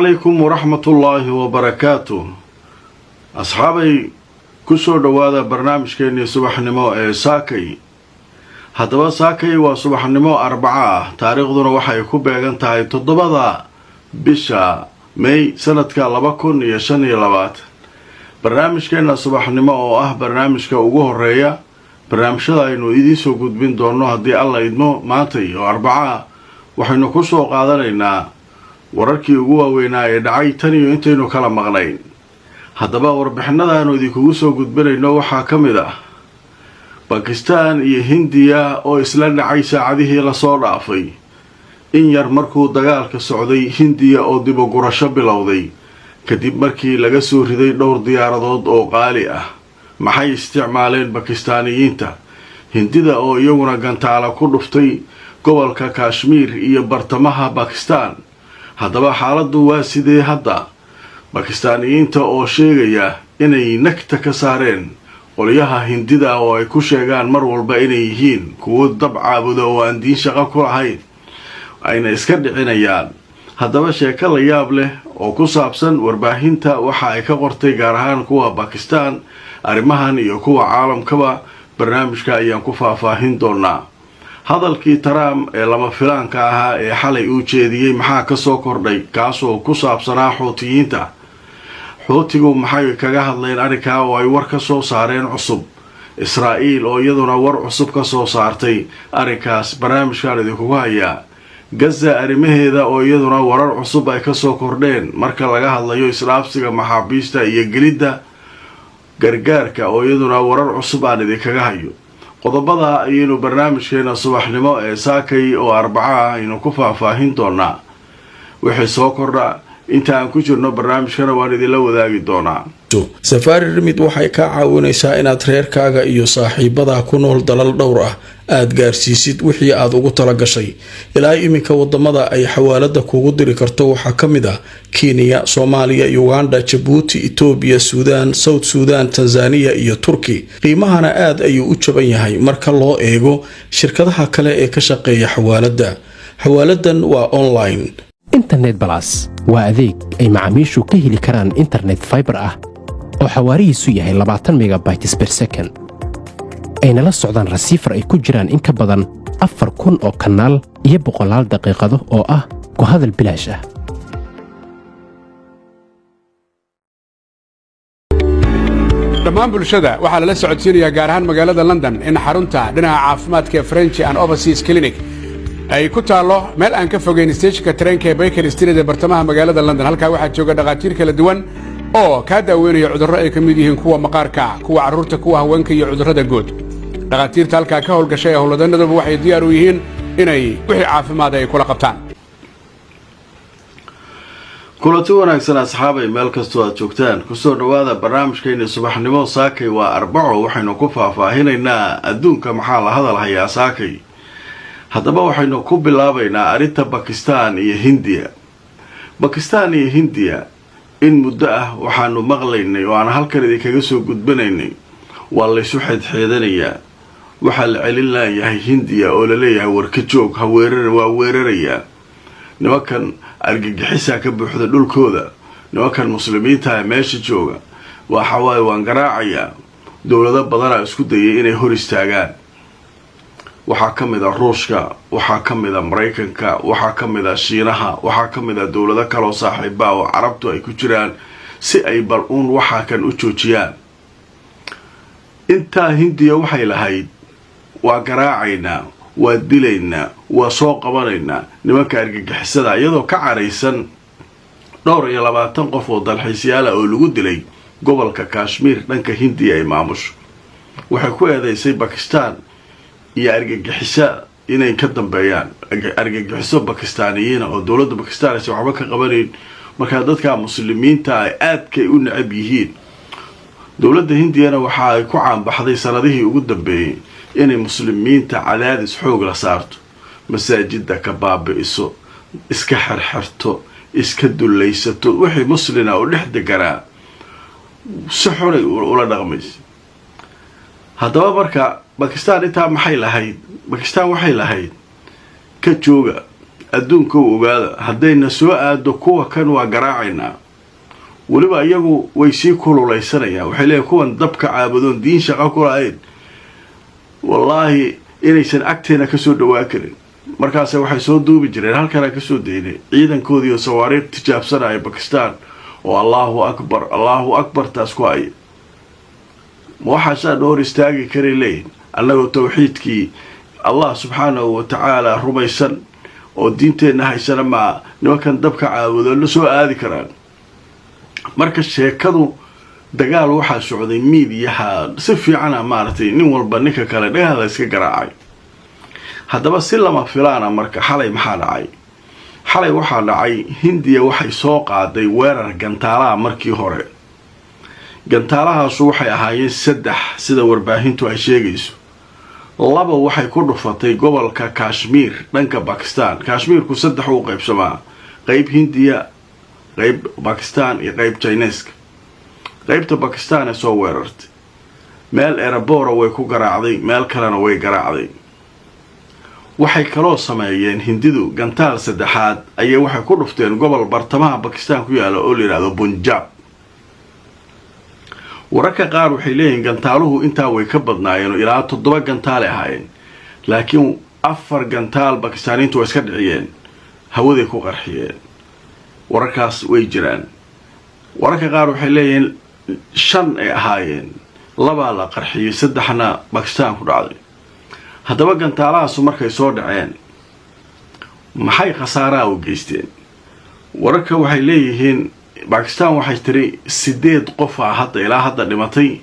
عليكم ورحمة الله وبركاته أصحابي كسور دوادا برنامج كيني صباح نمو ساكي هدوا ساكي وصباح نمو 4 تاريخ دون وحي كوبيغان تاي تضبضا بشا مي سنة كالباكون يشاني لبات برنامج كينا صباح نمو برنامج كاوغوه الرئية برنامج شدا إنو إديسو قدبين دونو هدي الله إدمو ماتي و4 وحينو كسو قادرينا wararkii ugu waaweynaa ee dhacay tan iyo intaynu kala maqnayn haddaba warbixinadaanu idinkugu soo gudbinayno waxaa ka mid ah Pakistan iyo Hindiya oo isla dhacay saacadihii la soo dhaafay in yar markuu dagaalka socday Hindiya oo dib u gurasho bilowday kadib markii laga soo riday dhowr diyaaradood oo qaali ah maxay isticmaaleen Pakistaaniyiinta Hindida oo iyaguna gantaala ku dhuftay gobolka Kashmir iyo bartamaha Pakistan haddaba xaaladdu waa sidee hadda Pakistaaniyiinta oo sheegaya inay nagta ka saareen qolyaha Hindida oo ay ku sheegaan mar walba inay yihiin kuwo dab caabuda oo aan diin shaqo ku lahayn ayna iska dhicinayaan haddaba sheeko la yaab leh oo ku saabsan warbaahinta waxa ay ka qortay gaar ahaan kuwa Pakistan arrimahan iyo kuwa caalamkaba barnaamijka ayaan ku faahfaahin doonaa hadalkii Trump ee lama filaanka ahaa ee xalay uu jeediyay maxaa ka soo kordhay kaasoo ku saabsanaa Xuutiyiinta Xuutigu maxay kaga hadleen arrinka oo ay war ka soo saareen cusub Israa'iil oo iyaduna war cusub ka soo saartay arrinkaas barnaamijkan idinku haya Gaza arrimaheeda oo iyaduna warar cusub ay ka soo kordheen marka laga hadlayo islaafsiga maxaabiista iyo gelidda gargaarka oo iyaduna warar cusub aan idinkaga hayo qodobada ayaynu barnaamijkeena subaxnimo ee saakay oo 4 aynu ku faahfaahin doonaa wixii soo kordha inta aan ku jirno barnaamijkana waan idin la wadaagi doonaa Safari Remit waxay ka caawinaysaa inaad reerkaaga iyo saaxiibada ku nool dalal dhowr ah aad gaarsiisid wixii aad ugu tala gashay ilaa iminka wadamada ay xawaalada kugu diri karto waxa kamid ah Kenya, Soomaaliya, Uganda, Djibouti, Ethiopia, Sudan, South Sudan, Tanzania iyo Turkey qiimahana aad ayuu u jaban yahay marka loo eego shirkadaha kale ee ka shaqeeya xawaalada xawaaladan waa online internet plus waa adeeg ay macaamiishu ka heli karaan internet fiber ah oo xawaarihiisu yahay 20 megabytes per second ayna la socdaan receiver ay ku jiraan in ka badan 4,000 oo kanaal iyo 100 daqiiqado oo ah ku hadal bilaash ah dhammaan bulshada waxaa lala socodsiinayaa gaar ahaan magaalada London in xarunta dhinaca caafimaadka French and Overseas Clinic ay ku taalo meel aan ka fogeyn stationka tareenka ee Baker Street ee bartamaha magaalada London halka waxaa jooga dhaqaatiir kala duwan oo ka daaweynaya cudurro ay ka mid yihiin kuwa maqaarka kuwa carruurta kuwa haweenka iyo cudurrada guud dhaqaatiirta halka ka howlgashay howlwadanaduba waxay diyaar u yihiin inay wixii caafimaad ay kula qabtaan kulanti wanaagsan asxaabay meel kastoo aad joogtaan ku soo dhawaada barnaamijkeena subaxnimo saakay waa 4 waxaynu ku faahfaahinaynaa adduunka maxaa la hadal hayaa saakay haddaba waxaynu ku bilaabaynaa arrinta Pakistan iyo Hindiya Pakistan iyo Hindiya in muddo ah waxaanu maqlaynay oo aan halkan idinkaga soo gudbinaynay waa la isu xidxeedanayaa waxa la celin lahayaa Hindiya oo la leeyahay warka joog ha weeraraya nimankan argagixisa ka buuxda dhulkooda nimankan muslimiinta meesha jooga waxa way waan garaacaya dawlado badan isku dayay inay hor istaagaan waxaa kamid ah Ruushka waxaa kamid ah Mareykanka waxaa kamid ah Shiinaha waxaa kamid ah dawlado kale oo saaxiibo ah oo Carabtu ay ku jiraan si ay bal waxa kan u joojiyaan inta Hindiya waxay lahayd waa garaacaynaa waa dilaynaa waa soo qabanaynaa nimanka argagixisada iyadoo ka careysan dhowr iyo 20 qof oo dalxiisayaal oo lagu dilay gobolka Kashmir dhanka Hindiya ay maamusho waxay ku eedeysay Pakistan iyo argagixisa inay ka dambeeyaan argagixiso Pakistaaniyiin oo dawladda Pakistan ay waxba ka qabaneen marka dadka muslimiinta ay aadkay u necab yihiin dawladda Hindiyana waxa ay ku caanbaxday sanadihii ugu dambeeyay inay muslimiinta cadaadis xoog la saarto masaajidda ka baabi'iso iska xirxirto iska dulaysato wixii muslina oo dhex deganaa si xun ula dhaqmayso haddaba marka Pakistan inta maxay lahayd Pakistan waxay lahayd ka jooga adduunka u ogaada haddayna soo aado kuwa kan waa garaacaynaa. weliba iyagu way sii kululaysanayaan, waxay leeyihin kuwan dabka caabudoon diin shaqo ku lahayn wallaahi inaysan agteena kasoo dhawaa karin. markaase waxay soo duubi jireen halkanaa kasoo daynay ciidankoodii oo sawaariikh tijaabsanaya Bakistaan oo allahu akbar taas ku haya. ma waxaasaa hor istaagi karay leeyihin annagoo tawxiidkii allah subxaanahu wa tacaala rumaysan oo diinteenna haysana maa nimankan dabka caabudo la soo aadi karaan. marka sheekadu dagaal waxaa socday miidiyaha si fiicana maaragtay nin walba ninka kale dhagaha iska garaacay. haddaba si lama filaana marka xalay maxaa dhacay? xalay waxaa dhacay hindiya waxay soo qaaday weerar gantaalaha markii hore. gantaalahaasu waxay ahaayeen 3 sida warbaahintu ay sheegayso. 2 waxay ku dhufatay gobolka Kashmir dhanka Bakistaan. Kashmirku 3 u qaybsamaa, qayb hindiya, qayb Bakistaan iyo qayb Chineska. qaybta Bakistaan ee soo weerartay meel airport way ku garaacday, meel kalena way garaacday. waxay kaloo sameeyeen hindidu gantaal 3aad ayay waxay ku dhufteen gobol bartamaha Bakistaan ku yaala oo la yiraahdo Punjab. wararka qaar waxay leeyihiin gantaaluhu intaa way ka badnaayeen ilaa 7 gantaal ahaayeen, laakiin 4 gantaal Bakistaaniintu way iska dhiciyeen, hawaday ku qarxiyeen. wararkaas way jiraan. wararka qaar waxay leeyihiin 5 ay ahaayeen, 2 la qarxiyay, 3na Bakistaan ku dhacday. haddaba gantaalahaasu markay soo dhaceen maxay khasaaraha u geysteen? wararka waxay leeyihiin Bakistaan waxay tiri 8 qof hadda ilaa hadda dhimatay,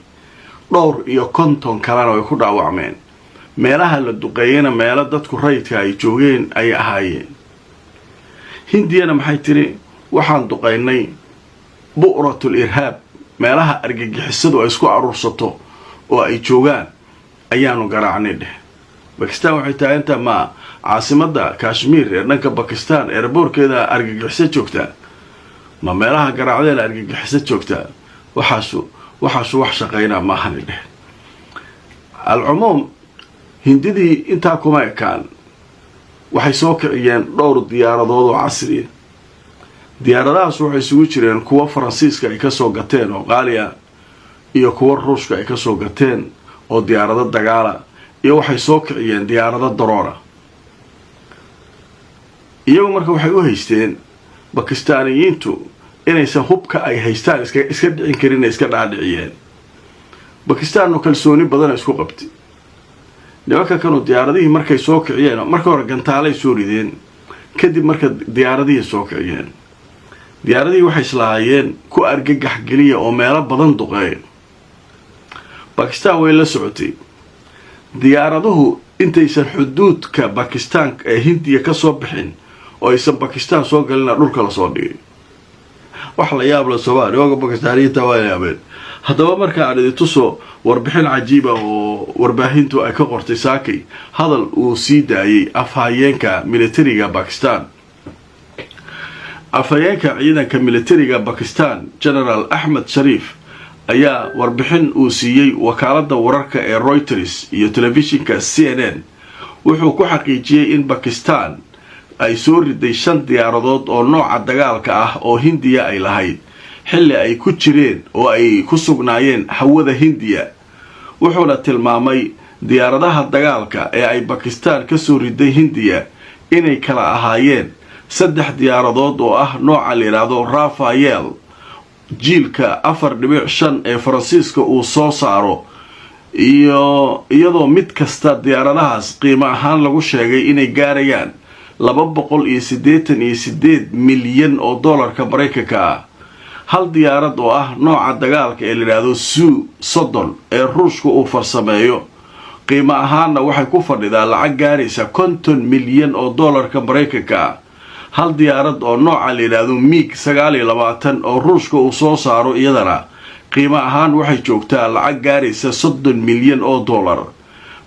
250 kalena way ku dhaawacmeen. meelaha la duqeeyena meelo dadku rayidka ay joogeen ay ahaayeen. hindiyana maxay tiri waxaan duqeynay bu'ratul irhaab, meelaha argagixisadu ay isku aruursato oo ay joogaan ayaanu garaacnay dheh. Bakistaan waxay tahay inta ma caasimada Kashmir ee dhanka Bakistaan airportkeeda argagixiso joogtaa, ma meelaha garaacdeena argagixiso joogtaa. waxaasu wax shaqeynaa maahan dheh. al-umuum hindidii intaa kuma ekaan, waxay soo kiciyeen 2 diyaaradood oo casri ah. diyaaradahaas waxay isugu jireen kuwa Faransiiska ay ka soo gateen oo qaali ah iyo kuwa Ruushka ay ka soo gateen oo diyaarado dagaala, iyo waxay soo kiciyeen diyaarado daroora. iyagu marka waxay u haysteen Bakistaaniyiintu inaysan hubka ay haystaan iska dhicin karin, iska dhaadhiciyeen. Bakistaanno kalsooni badan isku qabtay. nimanka kanu diyaaradihii markay soo kiciyeen marka hore gantaalay soo rideen, kadib marka diyaaradihii soo kiciyeen. diyaaradihii waxay islaayeen ku argagax geliya oo meelo badan duqeey. Bakistaan way la socotay. diyaaraduhu intaysan xuduudka Bakistaan ee Hindiya ka soo bixin oo aysan Bakistaan soo galin dhulka la soo dhigay. wax la yaab la Soomaaliya oo Bakistaaniyiinta waa yaabeen. haddaba marka aan idin tuso warbixin cajiiba oo warbaahintu ay ka qortay saakay hadal uu sii daayay afhayeenka militariga Bakistaan. afhayeenka ciidanka militariga Bakistaan General Ahmed Sharif ayaa warbixin uu siiyay wakaaladda wararka ee Reuters iyo telefishinka CNN wuxuu ku xaqiijiyay in Bakistaan ay soo riday 5 diyaaradood oo nooca dagaalka ah oo Hindiya ay lahayd xilli ay ku jireen oo ay ku sugnaayeen hawada Hindiya. wuxuuna tilmaamay diyaaradaha dagaalka ee ay Bakistaan ka soo riday Hindiya inay kala ahaayeen 3 diyaaradood oo ah nooca la yiraahdo Rafale jiilka 4.5 ee Faransiiska uu soo saaro, iyadoo mid kasta diyaaradahaas qiimo ahaan lagu sheegay inay gaarayaan 288 milyan oo dollarka Mareykanka ah. hal diyaarad oo ah nooca dagaalka ee la yiraahdo Su-30 ee Ruushka uu farsameeyo qiimo ahaanna waxay ku fadhidaa lacag gaaraysa 50 milyan oo dollarka Mareykanka ah. hal diyaarad oo nooca la yiraahdo MiG-29 oo Ruushka uu soo saaro iyadana qiimo ahaan waxay joogtaa lacag gaaraysa 30 milyan oo dollar.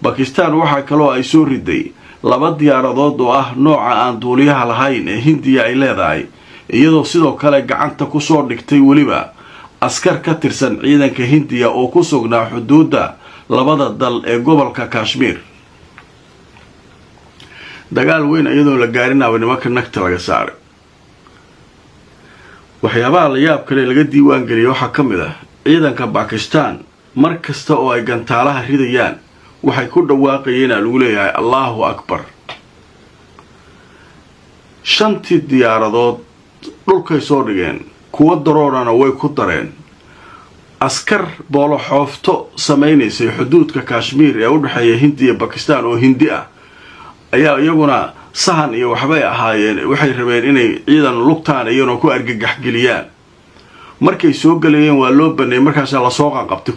Bakistaan waxa kaloo ay soo riday 2 diyaaradood oo ah nooca aan duuliyaha lahayn ee Hindiya ay leedahay, iyadoo sidoo kale gacanta ku soo dhigtay waliba askar ka tirsan ciidanka Hindiya oo ku sugnaa xuduudda labada dal ee gobolka Kashmir. dagaal weyn iyadoo la gaarinaaba nimanka nagta laga saaray. waxyaabaha la yaab kale laga diiwaan geliyay waxaa ka mid ah ciidanka Pakistan mar kasta oo ay gantaalaha ridayaan waxay ku dhawaaqayeen lagu leeyahay Allahu Akbar. shantii diyaaradood dhulkay soo dhigeen, kuwa daroorana way ku dareen. askar boolo xoofto sameynaysa xuduudka Kashmir ee u dhaxeeya Hindiya iyo Pakistan oo Hindi ah ayaa iyaguna sahan iyo waxbay ahaayeen, waxay rabeen inay ciidan lugtaan iyagoo ku argagax geliyaan. markay soo galayeen waa loo banay, markaas la soo qabtay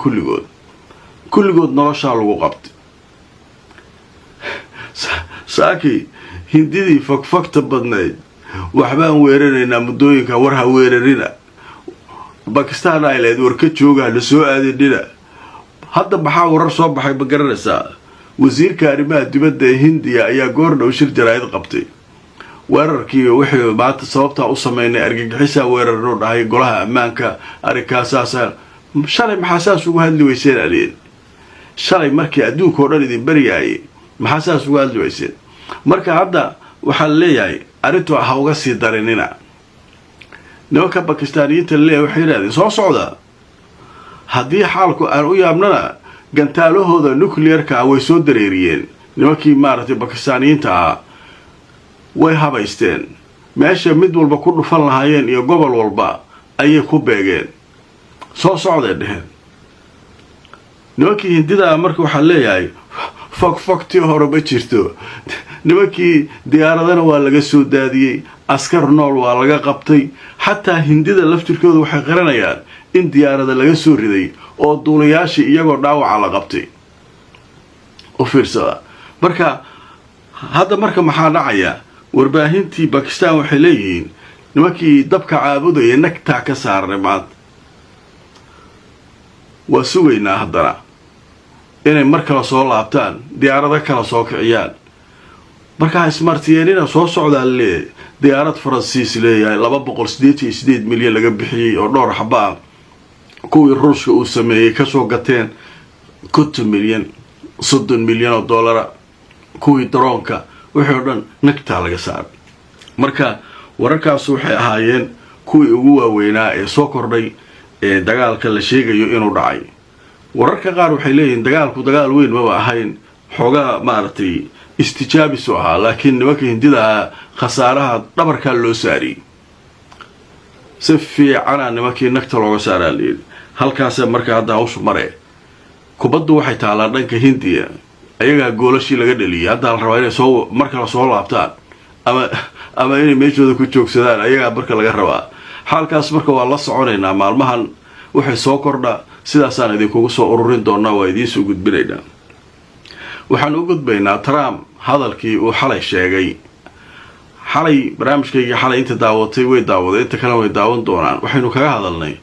kulligood nolosha lagu qabtay. saaki Hindidii fakfakta badnayd waxbaan weeraraynaa muddooyinka warha weerarina, Pakistan ay leedahay war ka jooga la soo aadinina. hadda maxaa warar soo baxay ma garanaysaa? wasiirka arrimaha dibadda ee Hindiya ayaa goor dhow shir jaraa'id qabtay. weerarkii wixii maanta sababta u sameynay argagixisa weerarno dhahay golaha ammaanka arikaasaasan. shalay maxaa saas ugu hadli weyseen aleen? shalay markii adduunka oo dhan idin baryaayay maxaa saas ugu hadli weyseen? marka hadda waxaa leeyahay arintu ha uga sii darinina. nimanka Pakistaaniyiinta leeyahay waxay yiraahdeen soo socda haddii xaalku aan u yaabnana gantaalahooda nuclearka way soo dareeriyeen. nimankii maaragtay Pakistaaniyiinta way habaysteen, meesha mid walba ku dhufan lahaayeen iyo gobol walba ayay ku beegeen. soo socday dheheen. nimankii Hindida marka waxaa leeyahay fakfaktii hore ma jirto. nimankii diyaaradana waa laga soo daadiyey, askar nool waa laga qabtay. xataa Hindida laftirkooda waxay qaranayaan in diyaarada laga soo riday oo duulayaashii iyagoo dhaawaca la qabtay. u fiirsada marka hadda maxaa dhacaya? warbaahintii Pakistan waxay leeyihiin nimankii dabka caabudaya nagtaa ka saarnay maanta. waa sugaynaa haddana inay mar kale soo laabtaan, diyaarado kala soo kiciyaan. markaa ismartiyeenina soo socdaa leeyahay. diyaarad Faransiis leeyahay 288 milyan laga bixiyey oo dhowr xabaa kuwii Ruushka uu sameeyay ka soo gateen 50 milyan 30 milyan oo dollar. kuwii daroonka wixii oo dhan nagtaa laga saaray. marka wararkaas waxay ahaayeen kuwii ugu waaweynaa ee soo kordhay ee dagaalka la sheegayo inuu dhacay. wararka qaar waxay leeyihiin dagaalku dagaal weyn ma ahayn, xogaa maaragtay istijaabis u ahaa, laakiin nimanka Hindida khasaaraha dhabarka loo saariyay. si fiicana nimankii nagta looga saaray. halkaas marka hadda hawshu maree kubaddu waxay taalaa dhanka Hindiya, ayaga goolashii laga dhaliyay. hadda la rabaa inay soo marka soo laabtaan ama inay meeshooda ku joogsadaan, ayaga marka laga rabaa. halkaas marka waa la soconaynaa maalmahan waxay soo kordha, sidaasaan idinkugu soo ururin doonaa, waa idiin soo gudbinaynaa. waxaan u gudbaynaa Trump hadalkii uu xalay sheegay. xalay barnaamijkayga xalay inta daawatay way daawadeen, inta kale way daawan doonaan. waxaynu kaga hadalnay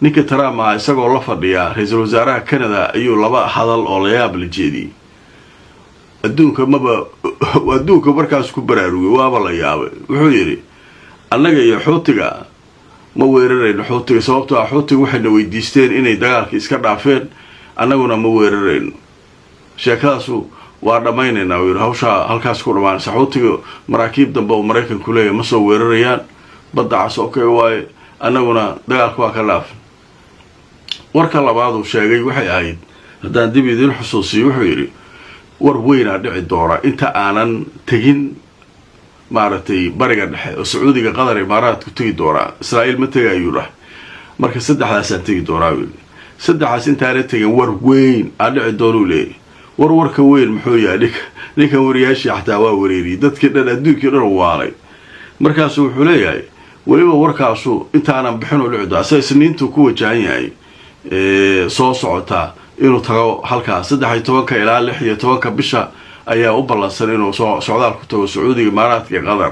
ninka Trump ah isagoo la fadhiya ra'iisul wasaaraha Canada ayuu laba hadal oo la yaab la jeediyay. adduunka markaas ku baraarugay, waaba la yaabay. wuxuu yidhi annaga iyo Xuutiga ma weerarayno Xuutiga, sababtoo ah Xuutiga waxayna weydiisteen inay dagaalka iska dhaafeen, annaguna ma weerarayno. sheekadaasu waa dhammaynaynaa uu yidhi, hawshaa halkaas ku dhammaanaysa. Xuutiga maraakiib dambe oo Maraykanku leeyahay ma soo weerarayaan, badda cas okay waaye, annaguna dagaalka waa ka dhaafin. warka labaad uu sheegay waxay ahayd, haddaan dib idin xusuusiyo, wuxuu yidhi war weynaa dhici doona inta aanan tegin maaragtay bariga dhexe oo Sacuudiga, Qatar, Imaaraadku tegi doonaa, Israa'iil ma tegayuu dhahay. marka saddexdaasaan tegi doonaa uu yidhi. saddexdaas intaana tegin war weyn aa dhici doonuu leeyahay. warka weyn muxuu yahay? ninkan wariyaashii xataa waa wareeriyey, dadkii dhan adduunkii dhan waalay. markaasu wuxuu leeyahay weliba warkaasu intaanan bixin u dhici doona, asa isniintu ku wajahan yahay soo socotaa inuu tago halkaas 13 ilaa 16 bisha ayaa u ballansan inuu socdaal ku tago Sacuudiga, Imaaraadka iyo Qatar.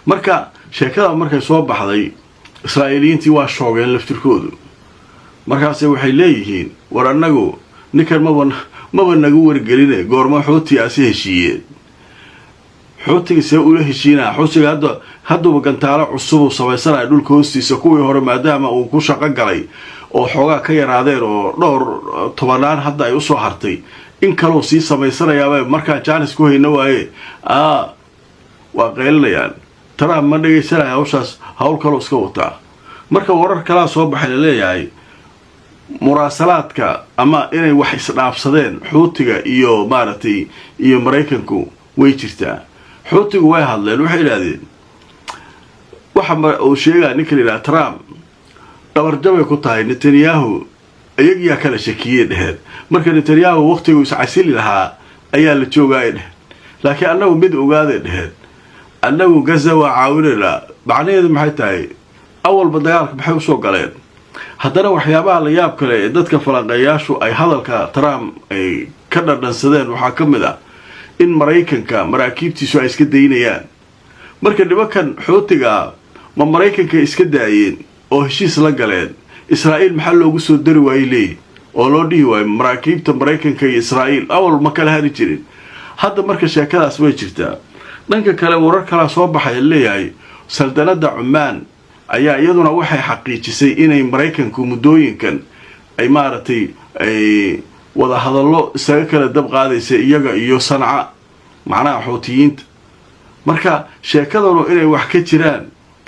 marka sheekada markay soo baxday Israa'iiliyiintii waa shoogeen laftirkoodu. markaas waxay leeyihiin war annagu ninkan maba nagu wargeline goorma Xuutigaasi heshiiyeen. Xuutiga see ula heshiinaa? Xuutiga hadduuba gantaalo cusub u samaysanaya dhulka hoostiisa, kuwii hore maadaama uu ku shaqo galay oo xoogaa ka yaraadeen oo dhowr tobanaan hadda ay usoo hartay, in kaloo sii samaysanayaaba markaan jaanis ku hayno waaye waa qaylinayaan Trump ma dhageysanaya hawshaas hawl kaloo iska wataa marka warar kala soo baxay leeyahay muraasalaadka ama inay wax isdhaafsadeen Xuutiga iyo maartay iyo Mareykanku way jirtaa Xuutigu way hadleen waxay yiraahdeen waxa uu sheegay ninka la Trump dabarjabay ku tahay Netanyahu ayagiya kala shakiyay dhaheed marka Netanyahu waqtigu iscasili lahaa ayaa la joogay laakiin annagu mid ogaaday dhaheed annagu Gaza waa caawinayna macnaheedu maxay tahay awalba dagaalka maxay u soo galeen haddana waxyaabaha la yaab kale ee dadka falanqeeyaashu ay hadalka Trump ay ka dhadhansadeen waxaa ka mid ah in Mareykanka maraakiibtiisu ay iska daynayaan marka nimankan Xuutiga ma Mareykanka iska daayeen oo heshiis la galeen Israa'iil maxaa loogu soo dari waayay oo loo dhihi waayay maraakiibta Mareykanka iyo Israa'iil awal ma kala hari jirin hadda marka sheekadaas way jirtaa dhanka kale warar kala soo baxay leeyahay saldanada Oman ayaa iyaduna waxay xaqiijisay inay Mareykanku muddooyinkan ay maartay ay wada hadallo isaga kala dab qaadaysa iyaga iyo Sanca macnaha Xuutiyiinta marka sheekadanu inay wax ka jiraan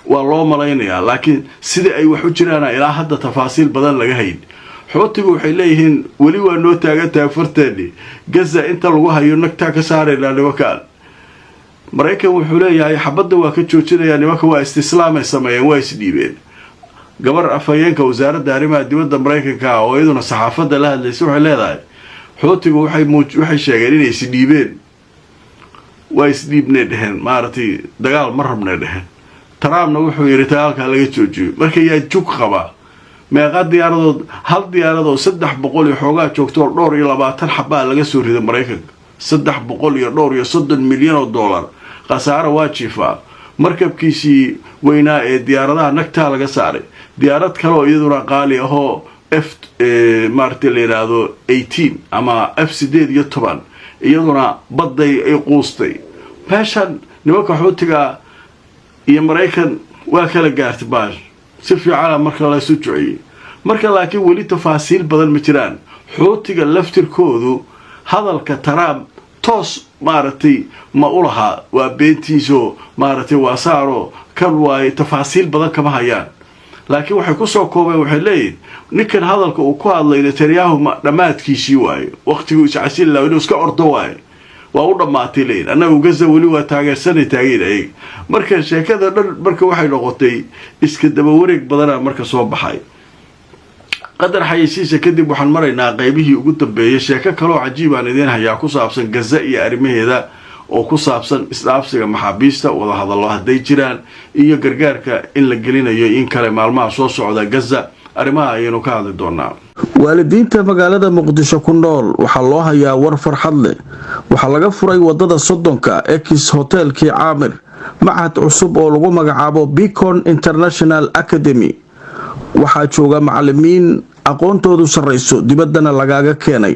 waa loo malaynayaa laakiin sida ay wax u jiraan ilaa hadda tafaasiil badan laga hayn Xuutigu waxay leeyihiin wali waa noo taagantaa farteeni Gaza inta lagu hayo nagta ka saarayna nimankan Mareykan wuxuu leeyahay xabadda waa ka joojinaya nimanka waa istislaamay sameeyeen waa isdhiibeen gabar afayeenka wasaaradda arrimaha dibadda Mareykanka oo iyaduna saxaafadda la hadlaysay waxay leedahay Xuutigu waxay sheegeen inay isdhiibeen waa isdhiibnay dheheen maartay dagaal ma rabnay dheheen Trumpna wuxuu yiri dagaalka laga joojiyo marka yaa jug qaba meeqa diyaaradood hal diyaarado 300 iyo xoogaa joogto dhowr iyo 20 xabaa laga soo riday Mareykanka 300 iyo dhowr iyo 30 milyan oo dollar qasaaro waa jiifaa markabkiisii weynaa ee diyaaradaha nagta laga saaray diyaarad kale oo iyaduna qaali ahoo maartay leeyahay 18 ama F8 iyaduna baday ay quustay meeshan nimanka Xuutiga iyo Mareykan waa kala gaartay baash si fiican marka la soo jooyay marka laakiin wali tafaasiil badan ma jiraan Xuutiga laftirkoodu hadalka Trump toos maartay ma u laha waa beentiiso maartay waa saaro kan way tafaasiil badan kama hayaan laakiin waxay ku soo koobay waxay leeyihiin ninkan hadalka uu ku hadlay Netanyahu dhamaadkiisii waayo waqtigu iscasili lahaa inuu iska ordo waayo waa u dhamaatay leeyahay annagu Gaza wali waa taageeray marka sheekada dhan marka waxay noqotay iska daba wareeg badan marka soo baxay qadar xayisiisa kadib waxaan maraynaa qaybihii ugu dambeeyay sheeko kale oo cajiib aan idin hayaa ku saabsan Gaza iyo arrimaheeda oo ku saabsan isdhaafsiga maxaabiista wada hadallo haday jiraan iyo gargaarka in la gelinayo in kale maalmaha soo socda Gaza arrimaha ayaynu ka hadli doonaa waalidiinta magaalada Muqdisho ku nool waxa loo hayaa war farxad leh waxa laga furay wadada Sodonka X Hotelkii Caamir macahad cusub oo lagu magacaabo Beacon International Academy waxa jooga macallimiin aqoontoodu sareyso dibaddana lagaaga keenay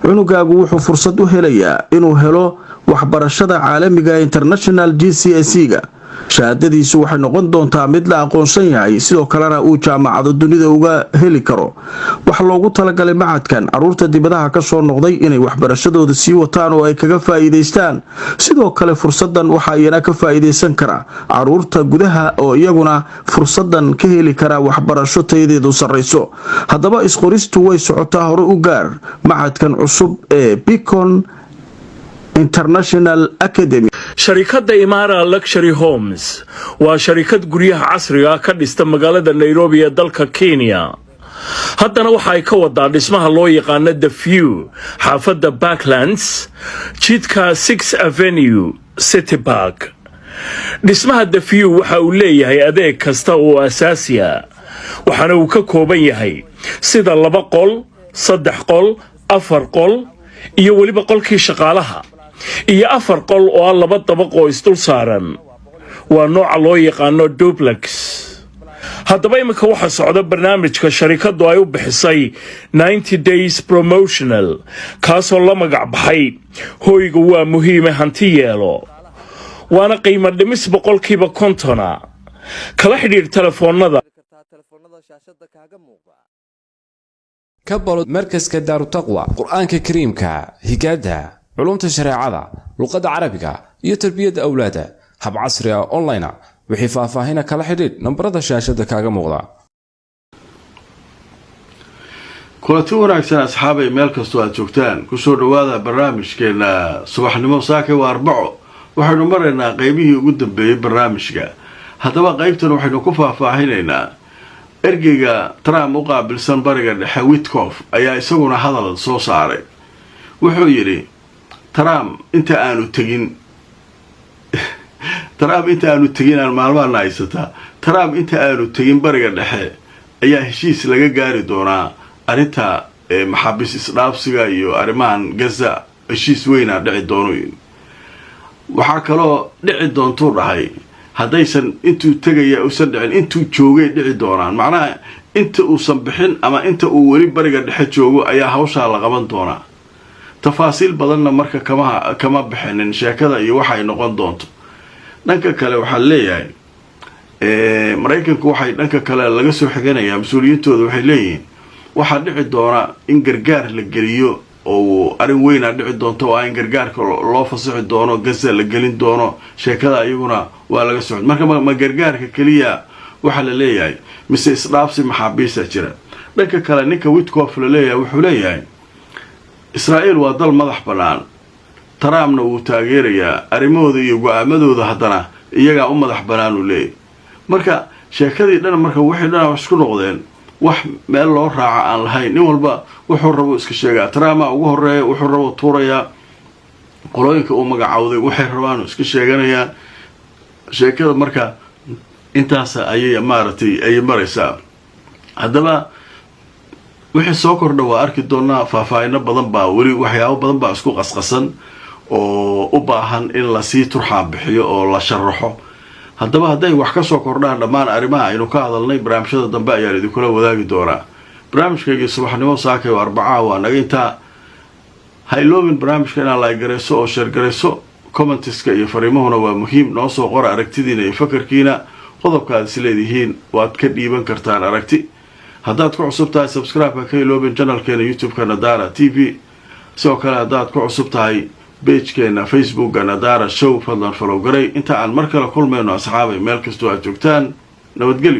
cunugaagu wuxuu fursad u helayaa inuu helo waxbarashada caalamiga international GCSE-ga shahaadadiisu waxay noqon doontaa mid la aqoonsan yahay sidoo kalena uu jaamacado dunida uga heli karo wax loogu talagalay macadkan caruurta dibadaha ka soo noqday inay waxbarashadooda sii wataan oo ay kaga faa'iideystaan sidoo kale fursadan waxa ayna ka faa'iideysan kara caruurta gudaha oo iyaguna fursadan ka heli kara waxbarasho tayadeedu sareyso haddaba isqoristu way socotaa hore u gaar macadkan cusub ee Beacon International Academy sharikadda Imara Luxury Homes waa sharikad guryaha casriga ka dhista magaalada Nairobi ee dalka Kenya haddana waxa ay ka wadaa dhismaha loo yaqaan The View xaafadda Backlands jidka 6 Avenue City Park dhismaha The View waxa uu leeyahay adeeg kasta oo asaasi ah waxaana uu ka kooban yahay sida 2 qol 3 qol 4 qol iyo waliba qolkii shaqaalaha iyo 4 qol oo 2 dabaq oo isdul saaran waa nooca loo yaqaan duplex haddaba imika waxa socda barnaamijka sharikadu ay u bixisay 90 days promotional kaasoo la magac baxay hoyga waa muhiim hanti yeelo waana qiimo dhimis 50% kala xiriir telefoonada shaashada kaaga muuqda كبروا مركز كدار التقوى قرآن كريمك هجادة علوم الشريعة لغة عربية تربية أولاده هب عصرية أونلاين وحفاظها هنا كلا حديد نمبر الشاشة كاغا مغلا kulanti wanaagsan asxaabay meel kastoo aad joogtaan kusoo dhawaada barnaamijkeena subaxnimo saaka waa arbaco waxaynu maraynaa qaybihii ugu dambeeyay barnaamijka haddaba qaybtan waxaynu ku faahfaahinaynaa ergeyga Trump u qaabilsan bariga dhexe Witkoff ayaa isaguna hadal soo saaray wuxuu yiri Trump inta aanu tagin aan maalmahan haysata Trump inta aanu tagin bariga dhexe ayaa heshiis laga gaari doonaa arinta maxaabiis isdhaafsiga iyo arimahan Gaza heshiis weyn ah dhici doono waxa kaloo dhici doonto dhahay haddaysan intuu tagaya uusan dhicin intuu joogay dhici doonaan macnaha inta uusan bixin ama inta uu weli bariga dhexe joogo ayaa hawsha la qaban doonaa tafaasiil badanna marka kama bixinin sheekada iyo waxa ay noqon doonto dhanka kale waxa leeyahay Mareykanku waxay dhanka kale laga soo xiganayaa mas'uuliyintooda waxay leeyihiin waxa dhici doona in gargaar la geliyo oo arin weyn ah dhici doonto oo in gargaarka loo fasaxi doono Gaza la gelin doono sheekada ayaguna waa laga socod marka ma gargaarka kaliya waxa la leeyahay mise isdhaafsi maxaabiista jira dhanka kale ninka Witkoff la leeyahay wuxuu leeyahay Israa'iil waa dal madax banaan Trumpna uu taageerayaa arimooda iyo go'aamadooda haddana iyaga u madax banaan u leeyahay marka sheekadii dhan marka wixii dhan isku noqdeen wax meel loo raaca aan lahayn nin walba wuxuu rabo iska sheegaa Trump ugu horeeyo wuxuu rabo tuuraya qolooyinka uu magacaawday waxay rabaan iska sheeganayaan sheekada marka intaas ayay maartay ay maraysaa haddaba wixii soo kordha waa arki doonaa faahfaahin badan baa wali waxyaabo badan baa isku qasqasan oo u baahan in la sii turxaan bixiyo oo la sharaxo haddaba hadday wax ka soo kordhaan dhammaan arrimaha aynu ka hadalnay barnaamijyada dambe ayaa idinkula wadaagi doonaa barnaamijkayga subaxnimo saaka oo arbaca waa naga intaa hayloobin barnaamijka inaad like gareyso oo share gareyso commentiska iyo fariimahuna waa muhiim noo soo qora aragtidiina iyo fakarkiina qodobka aad is leedihiin waad ka dhiiban kartaan aragti haddaad ku cusub tahay subscribe-ka ka hayloobin channelkeena youtube-ka Nadara TV sidoo kale haddaad ku cusub tahay page-keena Facebook-ka Nadara Show fadlan follow garay inta aan mar kale kulmayno asxaabay meel kastoo aad joogtaan nabadgelyo